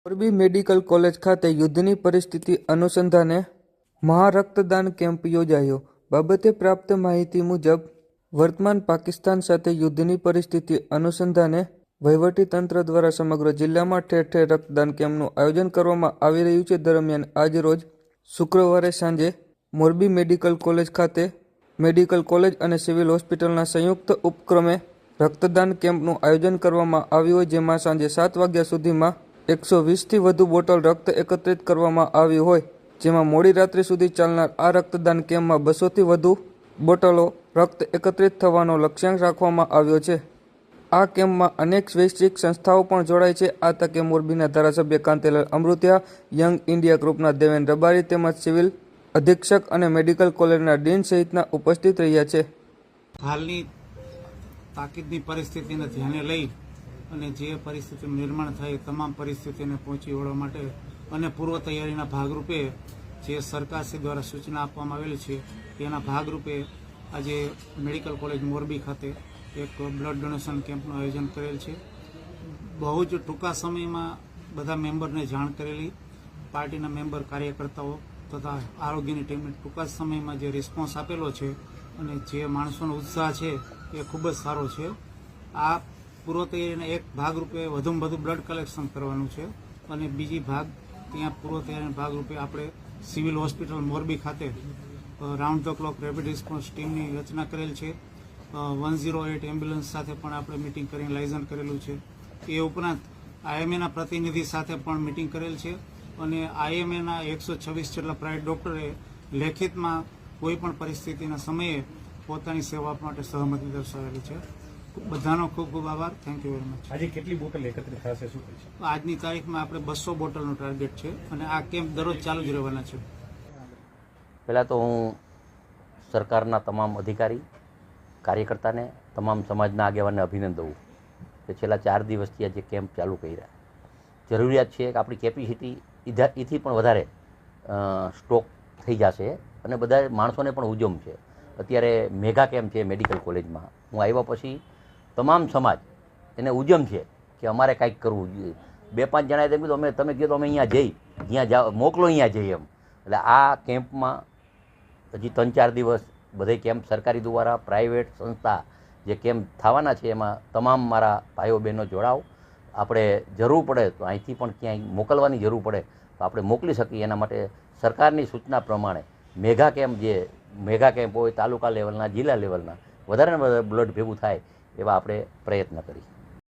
Morbi medical college ખાતે યુદ્ધની પરિસ્થિતિ અનુસંધાને મહારક્તદાન કેમ્પ યોજાયો. બાબતે પ્રાપ્ત માહિતી મુજબ વર્તમાન પાકિસ્તાન સાથે યુદ્ધની પરિસ્થિતિ અનુસંધાને વહીવટીતંત્ર દ્વારા સમગ્ર જિલ્લામાં ઠેર ઠેર રક્તદાન કેમ્પનું આયોજન કરવામાં આવી રહ્યું છે. દરમિયાન આજરોજ શુક્રવારે સાંજે મોરબી મેડિકલ કોલેજ ખાતે મેડિકલ કોલેજ અને સિવિલ હોસ્પિટલના સંયુક્ત ઉપક્રમે રક્તદાન કેમ્પનું આયોજન કરવામાં આવ્યું હોય, જેમાં સાંજે 7 વાગ્યા સુધીમાં 120થી વધુ બોટલ રક્ત એકત્રિત કરવામાં આવ્યું હોય, જેમાં મોડી રાત્રિ સુધી ચાલનાર આ રક્તદાન કેમ્પમાં 200થી વધુ બોટલો રક્ત એકત્રિત થવાનો લક્ષ્યાંક રાખવામાં આવ્યો છે. આ કેમ્પમાં અનેક સ્વૈચ્છિક સંસ્થાઓ પણ જોડાય છે. આ તકે મોરબીના ધારાસભ્ય કાંતિલાલ અમૃતિયા, યંગ ઇન્ડિયા ગ્રુપના દેવેન રબારી તેમજ સિવિલ અધિક્ષક અને મેડિકલ કોલેજના ડીન સહિતના ઉપસ્થિત રહ્યા છે. હાલની તાકીદની પરિસ્થિતિને ધ્યાને લઈ અને જે પરિસ્થિતિનું નિર્માણ થાય તમામ પરિસ્થિતિને પહોંચી વળવા માટે અને પૂર્વ તૈયારીના ભાગરૂપે જે સરકારશ્રી દ્વારા સૂચના આપવામાં આવેલી છે તેના ભાગરૂપે આજે મેડિકલ કોલેજ મોરબી ખાતે એક બ્લડ ડોનેશન કેમ્પનું આયોજન કરેલ છે. બહુ જ ટૂંકા સમયમાં બધા મેમ્બરને જાણ કરેલી, પાર્ટીના મેમ્બર કાર્યકર્તાઓ તથા આરોગ્યની ટીમને ટૂંકા સમયમાં જે રિસ્પોન્સ આપેલો છે અને જે માણસોનો ઉત્સાહ છે એ ખૂબ જ સારો છે. આ પૂર્વ તૈયારીના એક ભાગરૂપે વધુમાં વધુ બ્લડ કલેક્શન કરવાનું છે અને બીજી ભાગ ત્યાં પૂર્વ તૈયારીના ભાગરૂપે આપણે સિવિલ હોસ્પિટલ મોરબી ખાતે round the clock rapid response ટીમની રચના કરેલ છે. 108 એમ્બ્યુલન્સ સાથે પણ આપણે મિટિંગ કરીને લાયઝન કરેલું છે. એ ઉપરાંત આઈએમએના પ્રતિનિધિ સાથે પણ મિટિંગ કરેલ છે અને આઈએમએના 126 જેટલા પ્રાઇવેટ ડોક્ટરે લેખિતમાં કોઈ પણ પરિસ્થિતિના સમયે પોતાની સેવા માટે સહમતિ દર્શાવેલી છે. બધાનો ખૂબ ખૂબ આભાર. Thank you very much. આજે કેટલી બોટલ એકત્રિત થશે, શું કહેશો? આજની તારીખમાં આપણે 200 બોટલનું ટાર્ગેટ છે અને આ કેમ્પ દરરોજ ચાલુ જ રહેવાના છે. પહેલાં તો હું સરકારના તમામ અધિકારી, કાર્યકર્તાને, તમામ સમાજના આગેવાનને અભિનંદન દઉં કે છેલ્લા 4 દિવસથી આ જે કેમ્પ ચાલુ કર્યા. જરૂરિયાત છે કે આપણી કેપેસિટી એથી પણ વધારે સ્ટોક થઈ જશે અને બધા માણસોને પણ ઉજમ છે. અત્યારે મેગા કેમ્પ છે મેડિકલ કોલેજમાં. હું આવ્યા પછી તમામ સમાજ એને ઉજમ છે કે અમારે કાંઈક કરવું જોઈએ. 2-5 જણાએ તેમ કીધું તમે કીધું અમે અહીંયા જઈ, જ્યાં જાઓ મોકલો અહીંયા જઈએ એમ. એટલે આ કેમ્પમાં હજી 3-4 દિવસ બધે કેમ્પ સરકારી દ્વારા પ્રાઇવેટ સંસ્થા જે કેમ્પ થવાના છે એમાં તમામ મારા ભાઈઓ બહેનો જોડાવ. આપણે જરૂર પડે તો અહીંથી પણ ક્યાંય મોકલવાની જરૂર પડે તો આપણે મોકલી શકીએ. એના માટે સરકારની સૂચના પ્રમાણે મેગા કેમ્પ હોય તાલુકા લેવલના, જિલ્લા લેવલના વધારે ને વધારે બ્લડ ભેગું થાય એવા આપણે પ્રયત્ન કરીએ.